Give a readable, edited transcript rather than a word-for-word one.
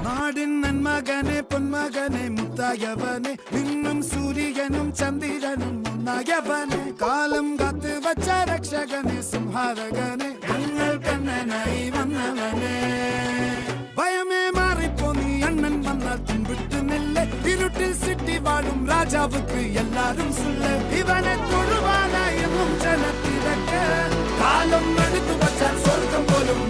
നാടിൻ നന്മകനെ പൊന്മകനെ മുത്തായവനെ നിന്നും സൂര്യനും ചന്ദ്രനും ഒന്നായവനെ കാലം കാത്ത് വച്ച രക്ഷകനെ സംഹാരകനെ ഞങ്ങൾ കണ്ണനായി വന്നവനെ ഭയമേ മാറിപ്പോ നീ അണ്ണൻ വന്നാൽ തുമ്പിട്ടുന്നില്ല ഇരുട്ടിൽ സിറ്റി വാഴും രാജാവുക്ക് എല്ലാരും സുല്ല ഇവനെ തൊഴുവാനായും ജനത്തിരക്ക് കാലം എടുത്തു വച്ചാൽ സ്വർഗം പോലും